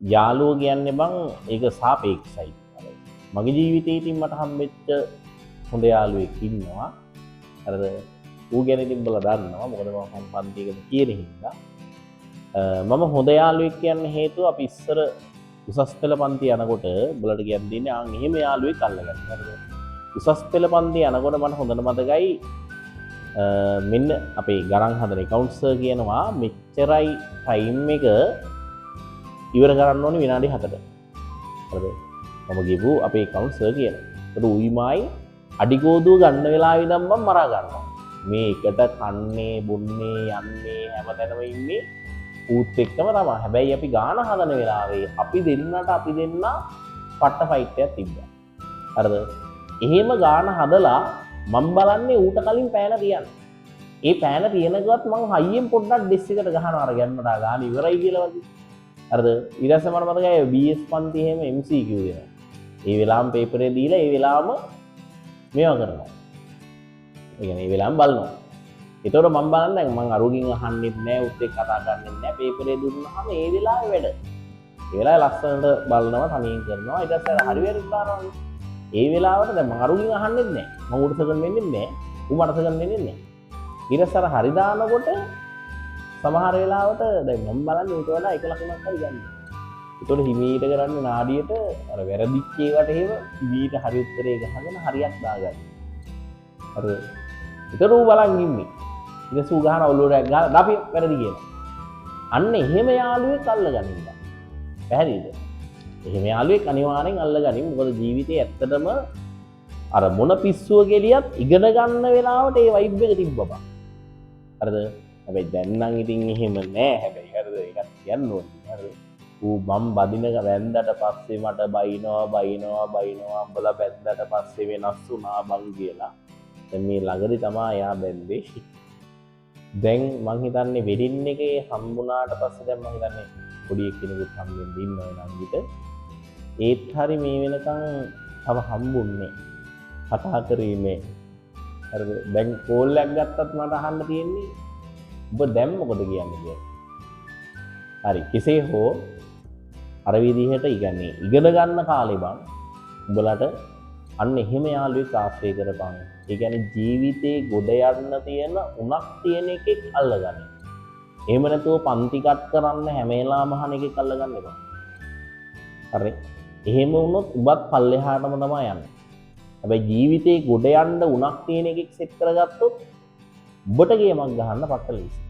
යාළුවෝ කියන්නේ බං ඒක සාපේක්ෂයි. මගේ ජීවිතේ ඉතින් මට හම්බෙච්ච හොඳ යාළුවෙක් ඉන්නවා. හරිද? ඌ ගැන ඉතින් උඹලා දන්නවා. මොකද මම පන්තියකද කියන හින්දා. මම හොඳ යාළුවෙක් කියන්න හේතුව අපි ඉස්සර උසස් පෙළ පන්ති යනකොට උඹලට කියන්න දෙන්නේ එහෙම යාළුවෙක් අල්ලගන්න. හරිද? උසස් පෙළ පන්ති යනකොට මට හොඳට මතකයි මෙන්න අපේ ගණන් හදන කවුන්සර් කියනවා මෙච්චරයි ටයිම් එක ඉවර කරන්න ඕනේ විනාඩි 7ට. හරිද? මම ගිහුව අපේ කවුන්සර් කියන. ඒකට උයිමයි අඩිගෝදුව ගන්න වෙලාවෙ ඉඳන් මම මරා ගන්නවා. මේ එකට කන්නේ බොන්නේ යන්නේ හැමතැනම ඉන්නේ ඌත් එක්කම තමයි. හැබැයි අපි ගාන හදන වෙලාවේ අපි දෙන්න පට්ට ෆයිට් එකක් තිබ්බා. හරිද? එහෙම ගාන හදලා මම බලන්නේ ඌට කලින් පෑන තියන්න. ඒ පෑන තියෙනකවත් මං හයියෙන් පොඩ්ඩක් ඩිස් එකට ගහනවා අර ගැම්මට ගාන ඉවරයි කියලා වගේ. හරිද? ඊට පස්සේ මට මතකයි BS පන්ති එහෙම MCQ දෙනවා. ඒ වෙලාවම පේපරේ දීලා ඒ වෙලාවම මේවා කරනවා. ඒ කියන්නේ ඒ වෙලාවම බලනවා. ඒතකොට මම බලන්නේ මං අරුගින් අහන්නෙත් නෑ උත් එක්ක කතා කරන්නෙත් නෑ පේපරේ දුන්නාම ඒ වෙලාවේ වැඩ. ඒ වෙලාවේ ලස්සනට බලනවා තනියෙන් කරනවා. ඊට පස්සේ හරි වැරදි දානවා. ඒ වෙලාවට දැන් මම අරුගින් අහන්නෙත් නෑ. මම උඩ සෙකන්ඩ් වෙන්නෙත් නෑ. ඌ මට සෙකන්ඩ් වෙන්නෙත් නෑ. ඊට පස්සේ අර හරි දානකොට සමහර වෙලාවට දැන් මම බලන්නේ ඊට වඩා 1 ලකුණක් හරි ගන්න. ඒතකොට හිමීට කරන්නේ නාඩියට අර වැරදිච්ච ඒකට එහෙම හිමීට හරි උත්තරේ ගහගෙන හරියක් දාගන්න. හරිද? ඒතකොට ඌ බලන් ඉන්නේ. ඊට පස්සේ ඌ ගහන ඔලුවරයක් ගහලා දාපි වැරදි කියනවා. අන්න එහෙම යාළුවෙක් අල්ලගනින්න. පැහැදිලිද? එහෙම යාළුවෙක් අනිවාර්යෙන් අල්ලගනින්න. මොකද ජීවිතේ ඇත්තටම අර මොන පිස්සුව ගෙලියත් ඉගෙන ගන්න වෙලාවට ඒ වයිබ් එක තිබ්බා. හරිද? හැබැයි දැන් නම් ඉතින් එහෙම නෑ. හැබැයි හරිද? ඒකත් කියන්න ඕනේ. හරිද? ඌ මම බදිනක වැන්දට පස්සේ මට බයිනවා උඹලා බැද්දට පස්සේ වෙනස් වුණා බං කියලා. දැන් මේ ළඟදී තමයි එයා බැන්දේ. දැන් මං හිතන්නේ වෙඩින් එකේ හම්බුණාට පස්සේ දැන් මං හිතන්නේ පොඩි කෙනෙකුත් හම්බෙන්න ඉන්නවා නම් විත ඒත් හරි මේ වෙනකන් තව හම්බුන්නේ කතා කරීමේ. හරිද? දැන් කෝල් එකක් ගත්තත් මට අහන්න තියෙන්නේ ඔබ දැන් මොකද කියන්නේ කියලා. හරි කෙසේ හෝ අර විදිහට ඉගෙන ගන්න කාලේ බං උඹලට අන්න එහෙම යාළුවෙක් ආශ්‍රය කරපන්. ඒ කියන්නේ ජීවිතේ ගොඩ යන්න තියෙන උණක් තියෙන එකෙක් අල්ලගන්න. එහෙම නැතුව පන්ති කට් කරන්න හැම වෙලාවම අහන එකෙක් අල්ලගන්න එපා. හරි? එහෙම වුණොත් උඹත් පල්ලෙහාටම තමයි යන්නේ. හැබැයි ජීවිතේ ගොඩ යන්න උණක් තියෙන එකෙක් සෙට් කරගත්තොත් ඔබට ගේමක් ගහන්න පට්ට ලීසි.